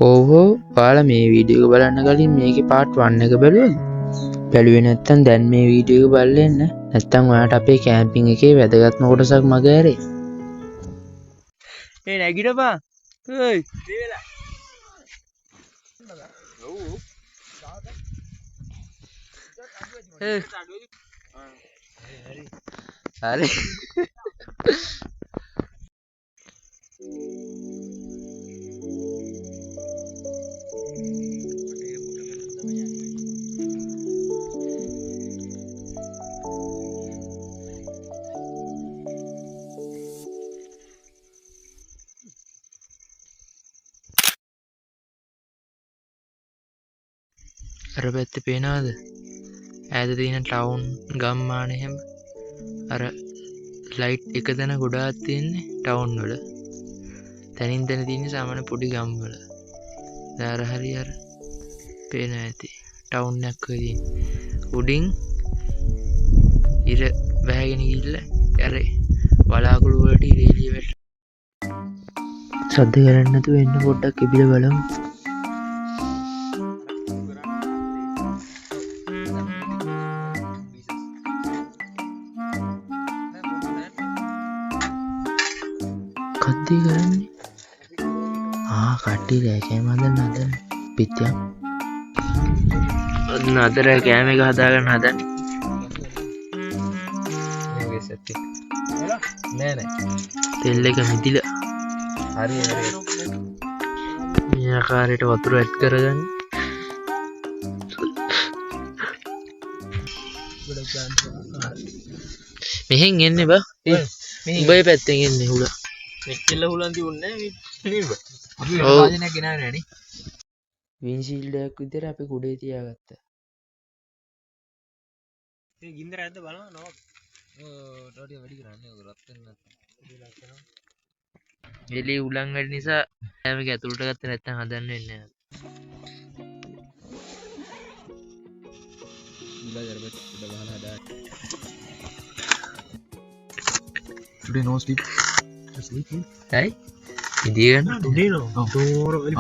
ඕහෝ ඔයාලා මේ වීඩියෝ එක බලන්න කලින් මේකේ part 1 එක බැලුවද? බැලුවේ නැත්නම් දැන් මේ වීඩියෝ එක බලලා එන්න. නැත්නම් ඔයාලට අපේ කැම්පින් එකේ වැදගත්ම කොටසක් මග ඇරේ. ඒ නැගිටපන්. ඔයි දෙවෙලා. හරි. අර පැත්තේ පේනවද? ඈත තියෙන ටවුන් ගම්මාන එහෙම අර ලයිට් එක තැන ගොඩාක් තියෙන්නේ ටවුන් වල. තනින් තන තියෙන සාමාන්‍ය පොඩි ගම් වල. දාර හරි අර පේන ඇති ටවුන් එකක් ඔය තියෙන්නේ. උඩින් ඉර බෑගෙන ගිහිල්ලා අර වලාකුළු වලට ඉර එළිය වැටෙනවා. සද්ද කරන්නේ නැතුව එන්න පොඩ්ඩක් ඉබිල බලමු. කද්දී කරන්නේ කට්ටිය රෑකෑම හදන්න පිටියක් නතර කෑම එක හදාගන්න හදන්නේ නෑ තෙල් එක මිදිලා හරි මේ ආකාරයට වතුර ඇඩ් කරගන්න මෙහෙන් එන්නේ බා උඹේ පැත්තෙන් එන්නේ උඩ මෙච්චර හුලන් තිබුණේ නේද? අපි ඔව්. වාදනයක් ගෙනාවේ නෑනේ. වින්ෂීල්ඩ් එකක් විතර අපි කුඩේ තියාගත්තා. ඒ ගින්දර ඇද්ද බලන්න නෝ. ටෝටිය වැඩි කරන්නේ ඔක රත් වෙන නැත්නම්. එළිය උලන් වැඩි නිසා මේක ඇතුළට ගත්තේ නැත්නම් හදන්න වෙන්නේ නැහැ. ඉබා ජරබත් උඩ ගහලා හදා. Today no sleep. හයි ඉදිය ගන්න today no. Tomorrow very.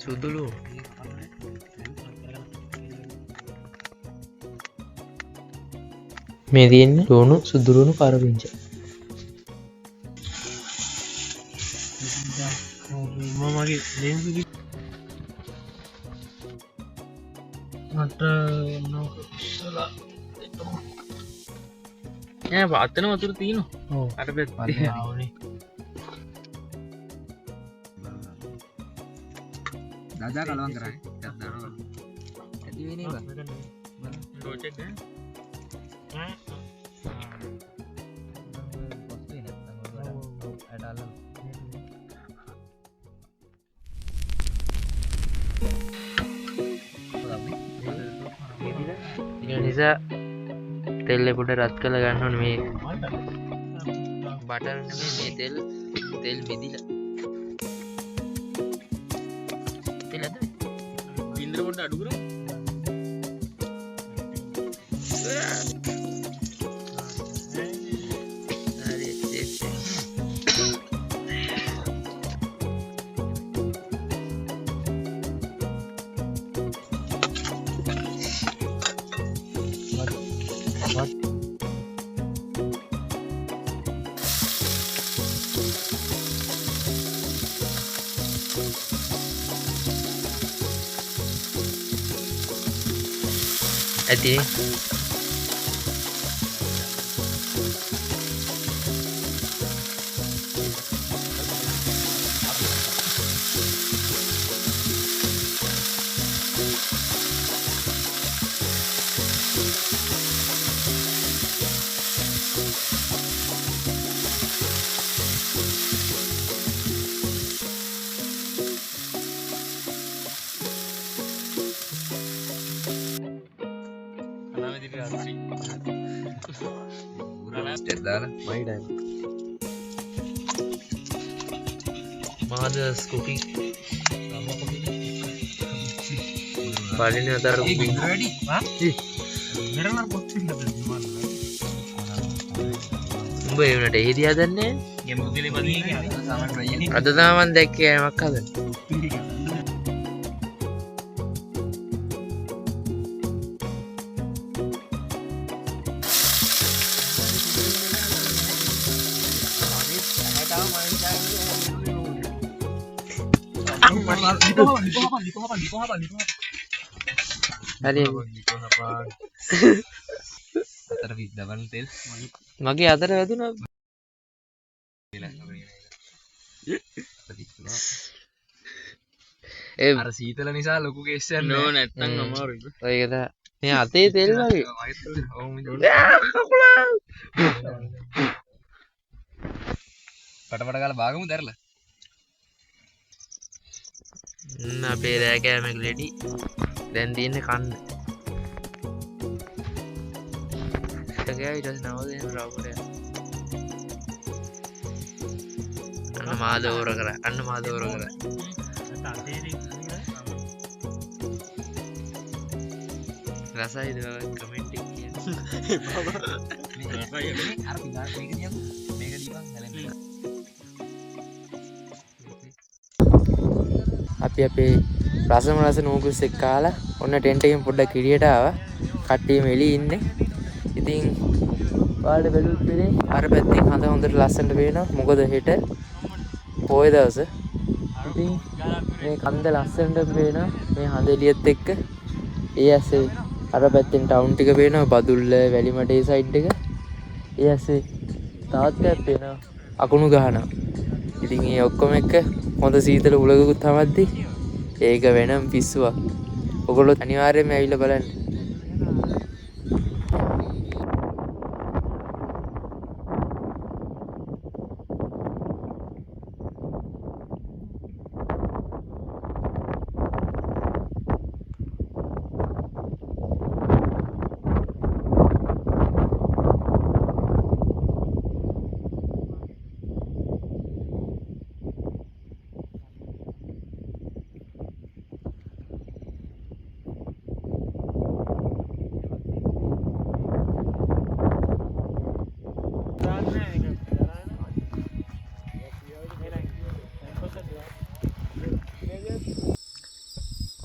සුදුලු මේ තියෙන්නේ ලුණු සුදුලුණු කරපිංච. මමගේ ලේන්ස් එක මට නොකසලා ඈ වාතන වතුර තියෙනවා. ඔව් අර පැත්තේ ආවනේ. Dadah kalau anggerai. Dadah. Jadi ini bang. Torch එක ගන්න. ඒ නිසා තෙල් පොඩ රත් කරලා ගන්න ඕනේ මේ බටර් නෙමෙයි මේ තෙල් මිදිලා තෙල් අද ගින්දර පොඩ්ඩ අඩු කරමු. හරි ඇති Dadah. My time. mother's cooking paling atar ready? Hah? මෙරණ පොත් ඉන්නද උඹ ඒ උනට එහෙදි හදන්නේ ගෙම උදේ බදී කියන්නේ සමන් රයනේ. අද තමයි මම දැක්කේ යමක් හදන්න. හරි අතර විද්දවල් තෙල් මගේ අතට වැදුණා. ඒ අර සීතල නිසා ලොකු කේස්සයක් නෝ නැත්තම් අමාරුයි. ඒක තමයි. මේ අතේ තෙල් වගේ. පටපට කාලා බාගමු දැරලා. අපේ රෑ කෑමක් රෙඩි. දැන් තියෙන්නේ කන්න. ඒකයි ඊට පස්සේ නව දෙන රවුමට. අන්න මාදෝර කරා. අන්න මාදෝර කරා. රසයිද කමෙන්ට් එක කියන්න. මේ අර පිටාට මේක දියමු. මේක දීපන් හැලෙන්න. අපි අපේ රසම රස නූගුස් එක්ක කාලා ඔන්න ටෙන්ට් එකෙන් පොඩ්ඩක් එළියට ආවා. කට්ටියම එළියේ ඉන්නේ. ඉතින් ඔයාලට බැලුවොත් වෙන්නේ අර පැත්තෙන් හඳ හොඳට ලස්සනට පේනවා. මොකද හෙට පොය දවස. ඉතින් මේ කන්ද ලස්සනට පේනවා. මේ හඳ එළියත් එක්ක ඒ ඇස්සේ අර පැත්තෙන් ටවුන් ටික පේනවා. බදුල්ල වැලිමඩේ සයිඩ් එක. ඒ ඇස්සේ තාත්තයක් පේනවා. අකුණු ගහනවා. ඉතින් ඒ ඔක්කොම එක්ක හොඳ සීතල උලගකුත් හමද්දි ඒක වෙනම් පිස්සුවක්. ඔයගොල්ලෝ අනිවාර්යයෙන්ම ඇවිල්ලා බලන්න.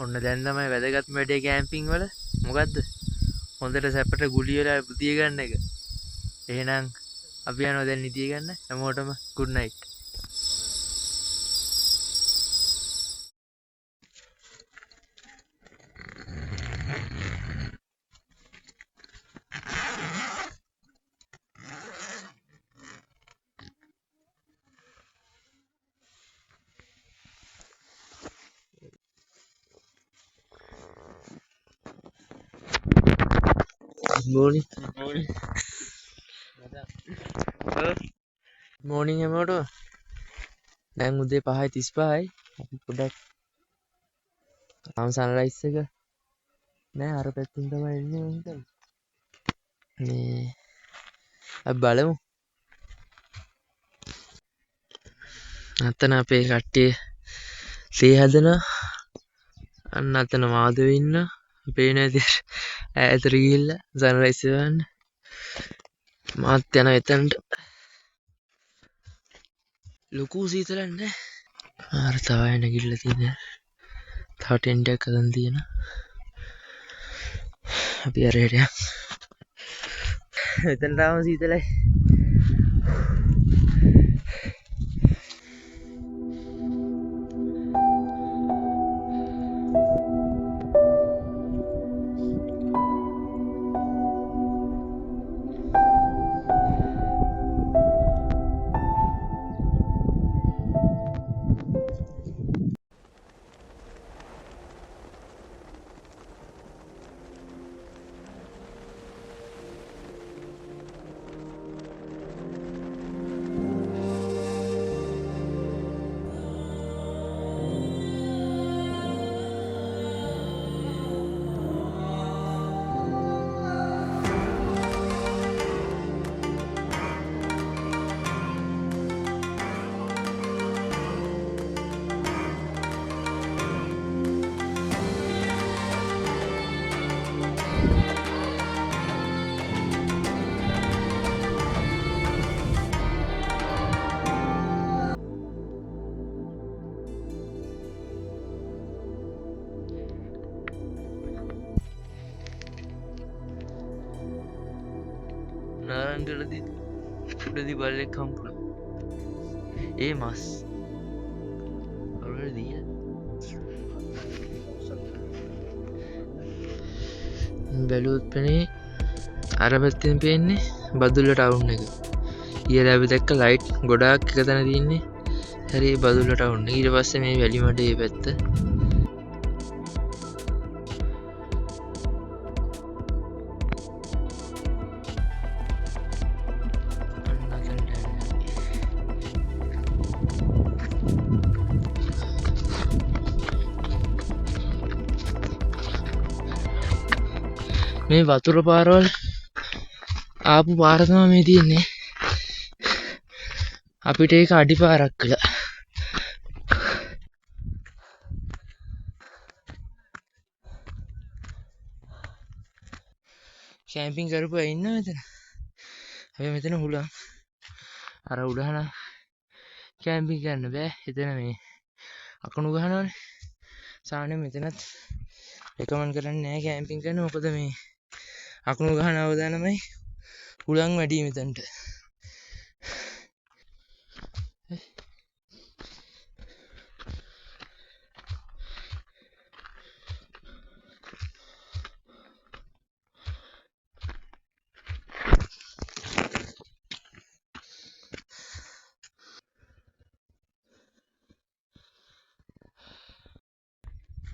ඔන්න දැන් තමයි වැදගත්ම වැඩේ කැම්පින් වල. මොකද්ද? හොඳට සැපට ගුලි වෙලා බුදිය ගන්න එක. එහෙනම් අපි යනවා දැන් නිදිය ගන්න. හැමෝටම good night. Morning. Morning හැමෝටම. දැන් උදේ 5:35යි. අපි පොඩක් සන්රයිස් එක නෑ අර පැත්තෙන් තමයි එන්නේ මම හිතන්නේ. මේ අපි බලමු. අතන අපේ කට්ටිය තේ හදනවා. අන්න අතන මාදව ඉන්නවා. පේන විදිහට ඈතට ගිහිල්ලා සන්රයිස් බලන්න. මාත් යනවා එතනට. ලොකු සීතලක් නැහැ. අර තව නැගිටලා තියෙනවා. තව ටෙන්ට් එකක් හදන් තියෙනවා. අපි අර හෙට යමු. එතන තාම සීතලයි. කන්දලදී උඩදී බල්ලෙක් හම්බුණා. ඒ මස් අවුරුදු දීලා බැලුවොත් පෙනේ අර පැත්තෙන් පේන්නේ බදුල්ල ටවුන් එක. ඊයලා අපි දැක්ක ලයිට් ගොඩාක් එක තැන තියෙන්නේ. හරි බදුල්ල ටවුන් එක. ඊට පස්සේ මේ වැලිමඩ මේ පැත්ත. මේ වතුර පාරවල් ආපු පාර තමයි මේ තියෙන්නේ. අපිට ඒක අඩිපාරක් කළා. කැම්පින් කරපු අය ඉන්නවා මෙතන. අපි මෙතන හුලං. අර උඩහන කැම්පින් කරන්න බෑ. එතන මේ අකුණු ගහනවනේ. සාමාන්‍යයෙන් මෙතනත් රෙකමන්ඩ් කරන්නේ නැහැ කැම්පින් කරන්න. මොකද මේ අකුණු ගහන අවදානමයි හුලං වැඩි මෙතනට.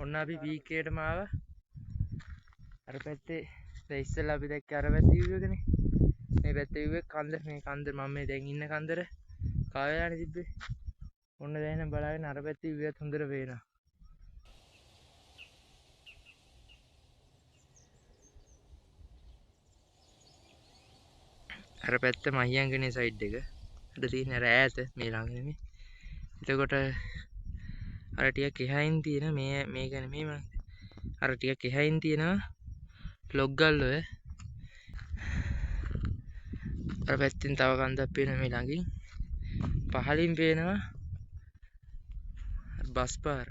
ඔන්න අපි පීක් එකටම ආවා. අර පැත්තේ දැන් ඉස්සෙල්ලා අපි දැක්කේ අර පැත්තේ view එකනේ. මේ පැත්තේ view එක කන්ද. මේ කන්ද මම මේ දැන් ඉන්න කන්දර කාවැලානේ තිබ්බේ. ඔන්න දැන් එහෙනම් බලාගෙන අර පැත්තේ view එකත් හොඳට පේනවා. අර පැත්ත මහියංගනේ සයිඩ් එක. අද තියෙන අර ඈත මේ ළඟ නෙමෙයි. එතකොට අර ටිකක් එහයින් තියෙන මේක නෙමෙයි මම. අර ටිකක් එහයින් තියෙනවා ලොග් ගල් ඔය. අර පැත්තෙන් තව කන්දක් පේනවා මේ ළඟින්. පහලින් පේනවා බස් පාර.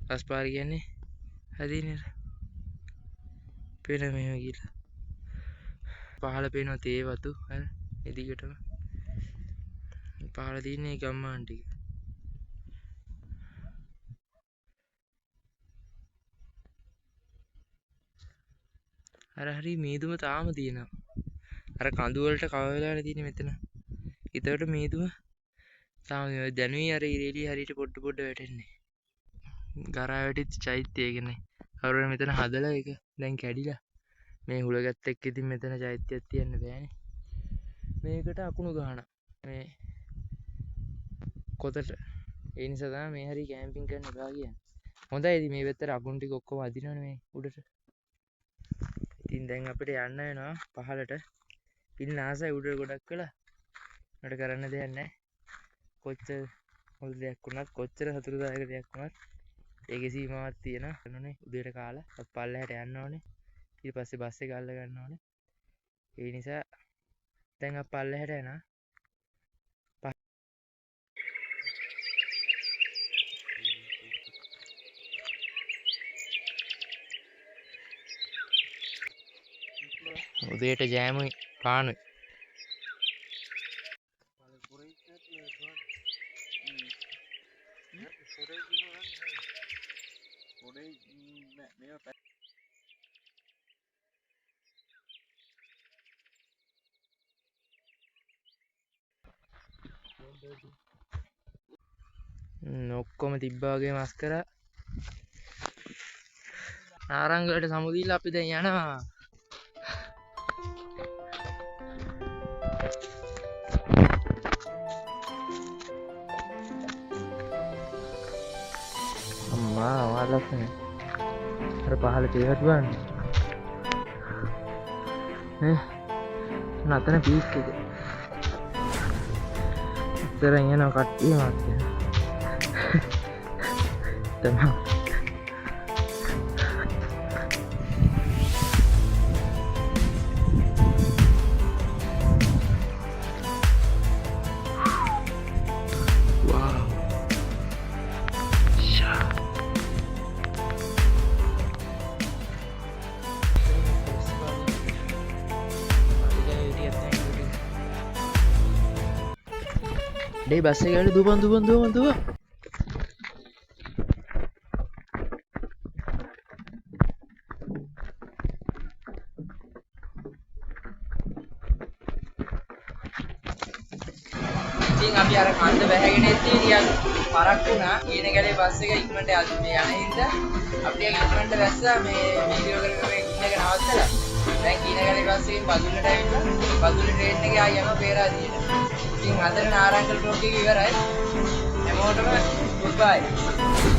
බස් පාර කියන්නේ හදිනේ. පේන මේව කියලා. පහල පේනවා තේ වතු අර එදිකටම. පහල තියෙන්නේ ගම්මාන ටික. අර හරි මීදුම තාම තියෙනවා. අර කඳු වලට කව වෙලානේ තියෙන්නේ මෙතන. ඊටවට මීදුම තාම දැනුයි අර ඉරේලිය හරියට පොඩ වැටෙන්නේ. ගරා වැටිච්ච චෛත්‍යය කියන්නේ. කවුරුහරි මෙතන හදලා ඒක දැන් කැඩිලා. මේ හුලගත් එක්ක ඉතින් මෙතන චෛත්‍යයක් තියන්න බෑනේ. මේකට අකුණු ගහන. මේ කොතට. ඒ නිසා තමයි මේ හරි කැම්පින් කරන්න එපා කියන්නේ. හොඳයි ඉතින් මේ පැත්තට අකුණු ටික ඔක්කොම අදිනවනේ මේ උඩට. ඉතින් දැන් අපිට යන්න වෙනවා පහලට. ඉන්න ආසයි උඩ ගොඩක් කළා. මට කරන්න දෙයක් නැහැ. කොච්චර හොඳ දෙයක් වුණත් කොච්චර සතුටුදායක දෙයක් වුණත් ඒකේ සීමාවක් තියෙනවා. කරනනේ උදේට කාලා අප පල්ලෙහාට යන්න ඕනේ. ඊට පස්සේ බස් එක අල්ල ගන්න ඕනේ. ඒ නිසා දැන් අප පල්ලෙහාට යනවා. උදේට ජෑමුයි පානුයි. ඔක්කොම තිබ්බා වගේ මස් කරා. නාරංගලට සමුදීලා අපි දැන් යනවා. අම්මා ලස්සනයි. අර පහළ තේවත් බලන්න. නතන පීක් එක. ඉතරන් යනවා කට්ටිය මාත්. තමයි. ඩේ බස් එක ගාලා දුවපන්. ඉතින් අපි අර කන්ද වැහැගෙන ඉතින් ටිකක් පරක් වුණා. ඊන ගලේ බස් එක ඉක්මනට මේ යන හින්දා අපි ඉක්මනට වැස්සා මේ වීඩියෝ කරගෙන මේ ගින්න එක නවත්තලා. දැන් ඊන ගලේ බස් එකෙන් බදුල්ලට ඇවිල්ලා බදුල්ල ට්‍රේන් එකේ ආයෙම පේරාදීට. ඉතින් අදට නාරංගල් බ්ලොග් එක ඉවරයි. හැමෝටම ගුඩ් බයි.